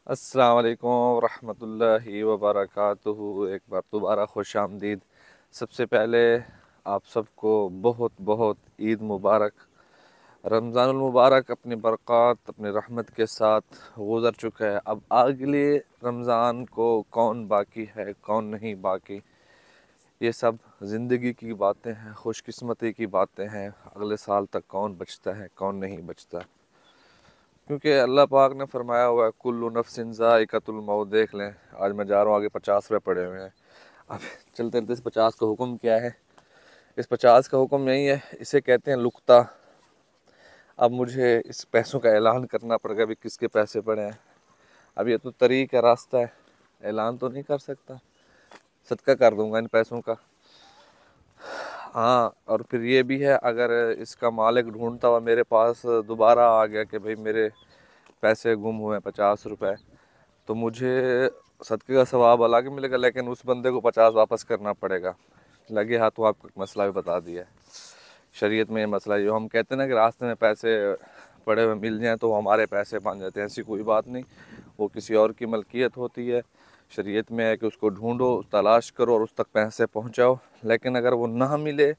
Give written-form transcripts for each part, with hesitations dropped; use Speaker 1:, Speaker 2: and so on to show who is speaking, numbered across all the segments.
Speaker 1: السلام علیکم ورحمۃ اللہ وبرکاتہ۔ ایک بار دوبارہ خوش آمدید۔ سب سے پہلے آپ سب کو بہت بہت عید مبارک۔ رمضان المبارک اپنی برکات اپنی رحمت کے ساتھ گزر چکا ہے۔ اب اگلے رمضان کو کون باقی ہے کون نہیں باقی، یہ سب زندگی کی باتیں ہیں، خوش قسمتی کی باتیں ہیں۔ اگلے سال تک کون بچتا ہے کون نہیں بچتا، کیونکہ اللہ پاک نے فرمایا ہوا ہے کل نفس ذائقۃ الموت۔ دیکھ لیں، آج میں جا رہا ہوں، آگے 50 روپے پڑے ہوئے ہیں۔ اب چلتے چلتے اس 50 کا حکم کیا ہے؟ اس 50 کا حکم یہی ہے، اسے کہتے ہیں لقطہ۔ اب مجھے اس پیسوں کا اعلان کرنا پڑے گا، ابھی کس کے پیسے پڑے ہیں۔ اب یہ تو طریق ہے، راستہ ہے، اعلان تو نہیں کر سکتا، صدقہ کر دوں گا ان پیسوں کا۔ ہاں، اور پھر یہ بھی ہے، اگر اس کا مالک ڈھونڈتا ہوا میرے پاس دوبارہ آ گیا کہ بھئی میرے پیسے گم ہوئے 50 روپے، تو مجھے صدقے کا ثواب الگ ملے گا، لیکن اس بندے کو 50 واپس کرنا پڑے گا۔ لگے ہاتھوں آپ کو ایک مسئلہ بھی بتا دیا ہے شریعت میں۔ یہ مسئلہ جو ہم کہتے ہیں نا کہ راستے میں پیسے پڑے ہوئے مل جائیں تو وہ ہمارے پیسے بن جاتے ہیں، ایسی کوئی بات نہیں، وہ کسی اور کی ملکیت ہوتی ہے۔ شریعت میں ہے کہ اس کو ڈھونڈو، تلاش کرو اور اس تک پیسے پہنچاؤ، لیکن اگر وہ نہ ملے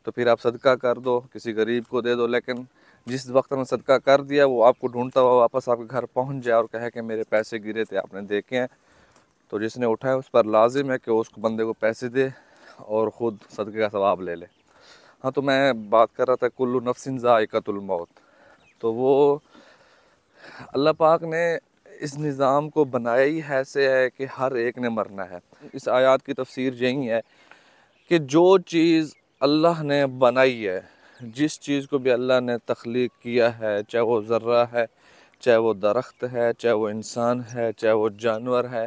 Speaker 1: تو پھر آپ صدقہ کر دو، کسی غریب کو دے دو۔ لیکن جس وقت میں صدقہ کر دیا وہ آپ کو ڈھونڈتا ہوا واپس آپ کے گھر پہنچ جائے اور کہے کہ میرے پیسے گرے تھے آپ نے دیکھے ہیں، تو جس نے اٹھائے اس پر لازم ہے کہ اس بندے کو پیسے دے اور خود صدقے کا ثواب لے لے۔ ہاں، تو میں بات کر رہا تھا کل نفس ذائقۃ الموت۔ تو وہ اللہ پاک نے اس نظام کو بنایا ہی ایسے ہے کہ ہر ایک نے مرنا ہے۔ اس آیات کی تفسیر یہی ہے کہ جو چیز اللہ نے بنائی ہے، جس چیز کو بھی اللہ نے تخلیق کیا ہے، چاہے وہ ذرہ ہے، چاہے وہ درخت ہے، چاہے وہ انسان ہے، چاہے وہ جانور ہے،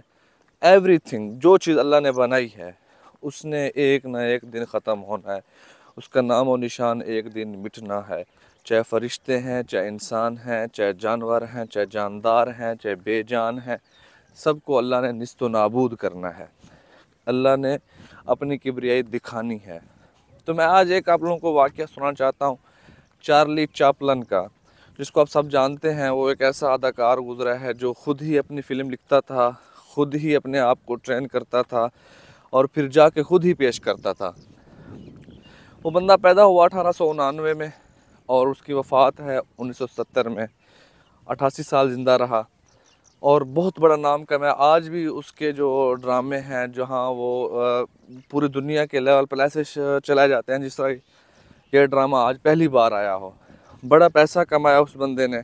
Speaker 1: ایوری تھنگ، جو چیز اللہ نے بنائی ہے اس نے ایک نہ ایک دن ختم ہونا ہے، اس کا نام و نشان ایک دن مٹنا ہے۔ چاہے فرشتے ہیں، چاہے انسان ہیں، چاہے جانور ہیں، چاہے جاندار ہیں، چاہے بے جان ہیں، سب کو اللہ نے نیست و نابود کرنا ہے۔ اللہ نے اپنی کبریائی دکھانی ہے۔ تو میں آج ایک آپ لوگوں کو واقعہ سنانا چاہتا ہوں چارلی چاپلن کا، جس کو آپ سب جانتے ہیں۔ وہ ایک ایسا اداکار گزرا ہے جو خود ہی اپنی فلم لکھتا تھا، خود ہی اپنے آپ کو ٹرین کرتا تھا اور پھر جا کے خود ہی پیش کرتا تھا۔ وہ بندہ پیدا ہوا 1899 میں اور اس کی وفات ہے 1970 میں۔ 88 سال زندہ رہا اور بہت بڑا نام کمایا۔ آج بھی اس کے جو ڈرامے ہیں جہاں وہ پوری دنیا کے لیول پر ایسے چلائے جاتے ہیں جس طرح یہ ڈرامہ آج پہلی بار آیا ہو۔ بڑا پیسہ کمایا اس بندے نے،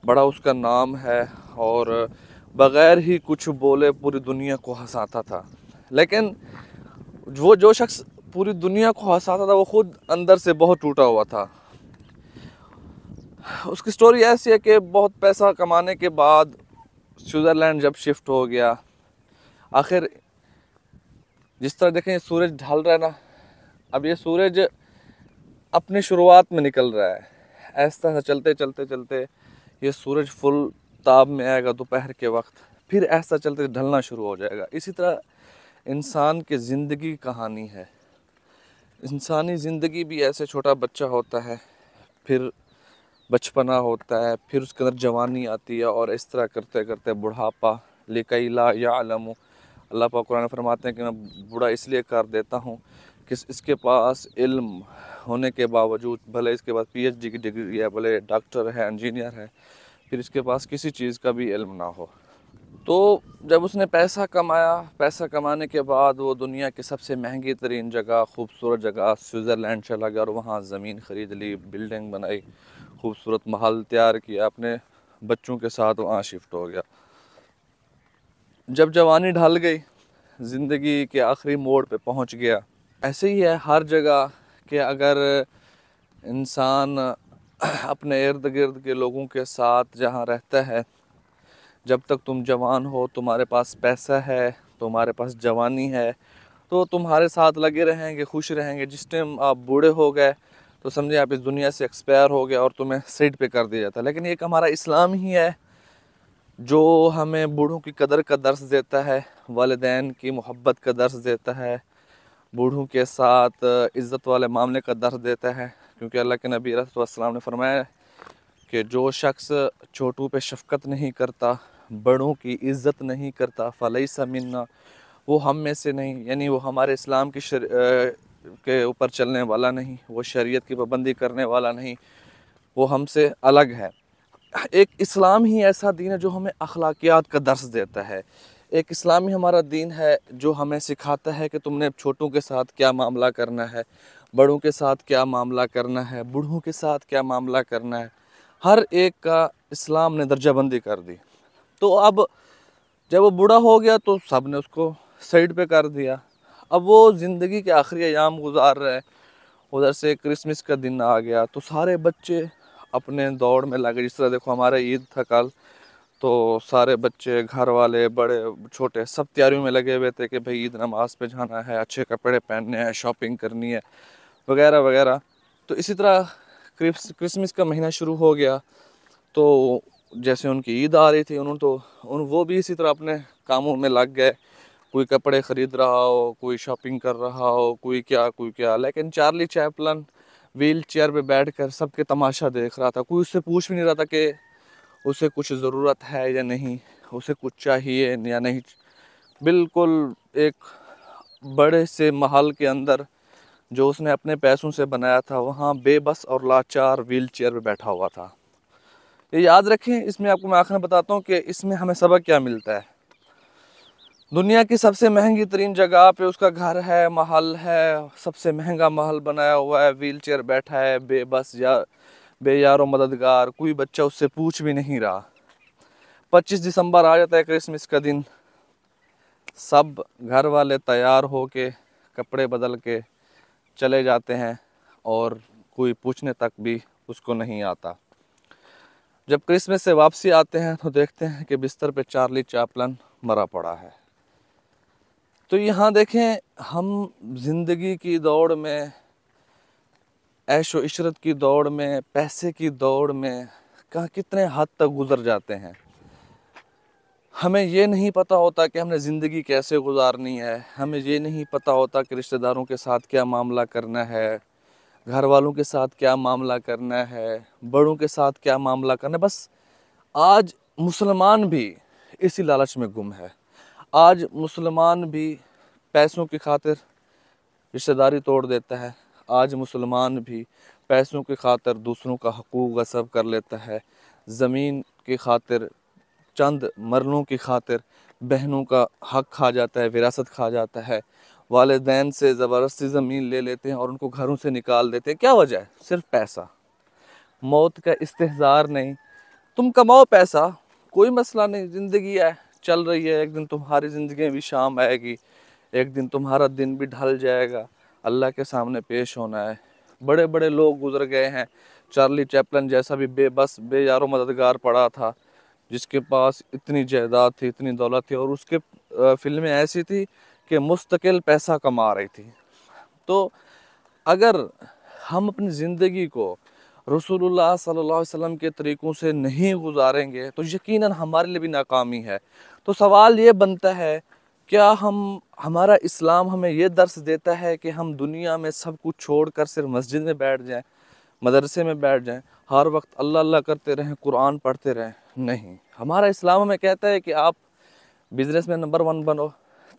Speaker 1: بڑا اس کا نام ہے، اور بغیر ہی کچھ بولے پوری دنیا کو ہنساتا تھا۔ لیکن وہ جو شخص پوری دنیا کو ہنساتا تھا وہ خود اندر سے بہت ٹوٹا ہوا تھا۔ اس کی سٹوری ایسی ہے کہ بہت پیسہ کمانے کے بعد سوئٹزرلینڈ جب شفٹ ہو گیا، آخر جس طرح دیکھیں سورج ڈھل رہا ہے نا، اب یہ سورج اپنی شروعات میں نکل رہا ہے، ایسا ایسا چلتے چلتے چلتے یہ سورج فل تاب میں آئے گا دوپہر کے وقت، پھر ایسا چلتے ڈھلنا شروع ہو جائے گا۔ اسی طرح انسان کی زندگی کہانی ہے۔ انسانی زندگی بھی ایسے چھوٹا بچہ ہوتا ہے، پھر بچپنا ہوتا ہے، پھر اس کے اندر جوانی آتی ہے، اور اس طرح کرتے کرتے بڑھاپا۔ لِكَيْ لَا يَعْلَمُ، اللہ پاک قرآن فرماتے ہیں کہ میں بوڑھا اس لیے کر دیتا ہوں کہ اس کے پاس علم ہونے کے باوجود، بھلے اس کے پاس پی ایچ ڈی کی ڈگری ہے، بھلے ڈاکٹر ہے، انجینئر ہے، پھر اس کے پاس کسی چیز کا بھی علم نہ ہو۔ تو جب اس نے پیسہ کمایا، پیسہ کمانے کے بعد وہ دنیا کی سب سے مہنگی ترین جگہ، خوبصورت جگہ سوئٹزرلینڈ چلا گیا اور وہاں زمین خرید لی، بلڈنگ بنائی، خوبصورت محل تیار کیا، اپنے بچوں کے ساتھ وہاں شفٹ ہو گیا۔ جب جوانی ڈھل گئی، زندگی کے آخری موڑ پہ پہنچ گیا۔ ایسے ہی ہے ہر جگہ کہ اگر انسان اپنے ارد گرد کے لوگوں کے ساتھ جہاں رہتا ہے، جب تک تم جوان ہو، تمہارے پاس پیسہ ہے، تمہارے پاس جوانی ہے، تو تمہارے ساتھ لگے رہیں گے، خوش رہیں گے۔ جس ٹائم آپ بوڑھے ہو گئے تو سمجھے آپ اس دنیا سے ایکسپائر ہو گئے اور تمہیں سائڈ پہ کر دیا جاتا ہے۔ لیکن ایک ہمارا اسلام ہی ہے جو ہمیں بوڑھوں کی قدر کا درس دیتا ہے، والدین کی محبت کا درس دیتا ہے، بوڑھوں کے ساتھ عزت والے معاملے کا درس دیتا ہے، کیونکہ اللہ کے نبی علیہ السلام نے فرمایا کہ جو شخص چھوٹوں پہ شفقت نہیں کرتا، بڑوں کی عزت نہیں کرتا فلیس منا، وہ ہم میں سے نہیں، یعنی وہ ہمارے اسلام کی کے اوپر چلنے والا نہیں، وہ شریعت کی پابندی کرنے والا نہیں، وہ ہم سے الگ ہے۔ ایک اسلام ہی ایسا دین ہے جو ہمیں اخلاقیات کا درس دیتا ہے۔ ایک اسلام ہی ہمارا دین ہے جو ہمیں سکھاتا ہے کہ تم نے چھوٹوں کے ساتھ کیا معاملہ کرنا ہے، بڑوں کے ساتھ کیا معاملہ کرنا ہے، بوڑھوں کے ساتھ کیا معاملہ کرنا ہے۔ ہر ایک کا اسلام نے درجہ بندی کر دی۔ تو اب جب وہ بوڑھا ہو گیا تو سب نے اس کو سائڈ پہ کر دیا۔ اب وہ زندگی کے آخری ایام گزار رہے، ادھر سے کرسمس کا دن آ گیا تو سارے بچے اپنے دوڑ میں لگے۔ جس طرح دیکھو ہمارا عید تھا کل، تو سارے بچے، گھر والے، بڑے چھوٹے، سب تیاریوں میں لگے ہوئے تھے کہ بھئی عید نماز پہ جانا ہے، اچھے کپڑے پہننے ہیں، شاپنگ کرنی ہے وغیرہ وغیرہ۔ تو اسی طرح کرسمس کا مہینہ شروع ہو گیا، تو جیسے ان کی عید آ رہی تھی وہ بھی اسی طرح اپنے کاموں میں لگ گئے، کوئی کپڑے خرید رہا ہو، کوئی شاپنگ کر رہا ہو، کوئی کیا۔ لیکن چارلی چیپلن ویل چیئر پہ بیٹھ کر سب کے تماشا دیکھ رہا تھا۔ کوئی اس سے پوچھ بھی نہیں رہا تھا کہ اسے کچھ ضرورت ہے یا نہیں، اسے کچھ چاہیے یا نہیں۔ بالکل ایک بڑے سے محل کے اندر جو اس نے اپنے پیسوں سے بنایا تھا، وہاں بے بس اور لاچار ویل چیئر پہ بیٹھا ہوا تھا۔ یہ یاد رکھیں، اس میں آپ کو میں آخر میں بتاتا ہوں کہ اس میں ہمیں سبق کیا ملتا ہے۔ دنیا کی سب سے مہنگی ترین جگہ پہ اس کا گھر ہے، محل ہے، سب سے مہنگا محل بنایا ہوا ہے، ویل چیئر بیٹھا ہے، بے بس یا بے یار و مددگار، کوئی بچہ اس سے پوچھ بھی نہیں رہا۔ 25 دسمبر آ جاتا ہے، کرسمس کا دن، سب گھر والے تیار ہو کے کپڑے بدل کے چلے جاتے ہیں اور کوئی پوچھنے تک بھی اس کو نہیں آتا۔ جب کرسمس سے واپسی آتے ہیں تو دیکھتے ہیں کہ بستر پہ چارلی چیپلن مرا پڑا ہے۔ تو یہاں دیکھیں، ہم زندگی کی دوڑ میں، عیش و عشرت کی دوڑ میں، پیسے کی دوڑ میں کتنے حد تک گزر جاتے ہیں۔ ہمیں یہ نہیں پتہ ہوتا کہ ہم نے زندگی کیسے گزارنی ہے، ہمیں یہ نہیں پتہ ہوتا کہ رشتہ داروں کے ساتھ کیا معاملہ کرنا ہے، گھر والوں کے ساتھ کیا معاملہ کرنا ہے، بڑوں کے ساتھ کیا معاملہ کرنا ہے۔ بس آج مسلمان بھی اسی لالچ میں گم ہے۔ آج مسلمان بھی پیسوں کی خاطر رشتہ داری توڑ دیتا ہے۔ آج مسلمان بھی پیسوں کی خاطر دوسروں کا حقوق غصب کر لیتا ہے، زمین کی خاطر، چند مرلوں کی خاطر بہنوں کا حق کھا جاتا ہے، وراثت کھا جاتا ہے، والدین سے زبردستی زمین لے لیتے ہیں اور ان کو گھروں سے نکال دیتے ہیں۔ کیا وجہ ہے؟ صرف پیسہ۔ موت کا استحضار نہیں، تم کماؤ پیسہ، کوئی مسئلہ نہیں، زندگی ہے، چل رہی ہے، ایک دن تمہاری زندگی میں بھی شام آئے گی، ایک دن تمہارا دن بھی ڈھل جائے گا، اللہ کے سامنے پیش ہونا ہے۔ بڑے بڑے لوگ گزر گئے ہیں، چارلی چیپلن جیسا بھی بے بس، بے یار و مددگار پڑا تھا، جس کے پاس اتنی جائیداد تھی، اتنی دولت تھی، اور اس کے فلمیں ایسی تھی کہ مستقل پیسہ کما رہی تھی۔ تو اگر ہم اپنی زندگی کو رسول اللہ صلی اللہ علیہ وسلم کے طریقوں سے نہیں گزاریں گے تو یقیناً ہمارے لیے بھی ناکامی ہے۔ تو سوال یہ بنتا ہے، کیا ہمارا اسلام ہمیں یہ درس دیتا ہے کہ ہم دنیا میں سب کچھ چھوڑ کر صرف مسجد میں بیٹھ جائیں، مدرسے میں بیٹھ جائیں، ہر وقت اللہ اللہ کرتے رہیں، قرآن پڑھتے رہیں؟ نہیں، ہمارا اسلام ہمیں کہتا ہے کہ آپ بزنس میں نمبر 1 بنو،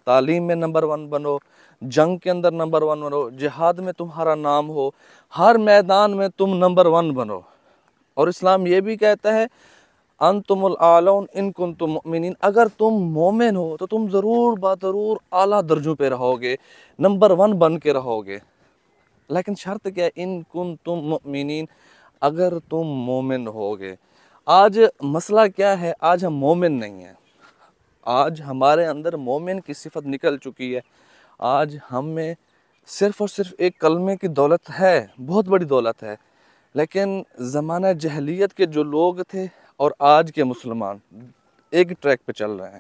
Speaker 1: تعلیم میں نمبر 1 بنو، جنگ کے اندر نمبر 1 بنو، جہاد میں تمہارا نام ہو، ہر میدان میں تم نمبر 1 بنو۔ اور اسلام یہ بھی کہتا ہے انتم الاعلون ان کنتم مؤمنین، اگر تم مومن ہو تو تم ضرور ضرور اعلیٰ درجوں پہ رہو گے، نمبر 1 بن کے رہو گے۔ لیکن شرط کیا ہے؟ ان کنتم مؤمنین، اگر تم مومن ہوگے۔ آج مسئلہ کیا ہے؟ آج ہم مومن نہیں ہیں۔ آج ہمارے اندر مومن کی صفت نکل چکی ہے۔ آج ہم میں صرف اور صرف ایک کلمے کی دولت ہے، بہت بڑی دولت ہے، لیکن زمانہ جہلیت کے جو لوگ تھے اور آج کے مسلمان ایک ٹریک پہ چل رہے ہیں۔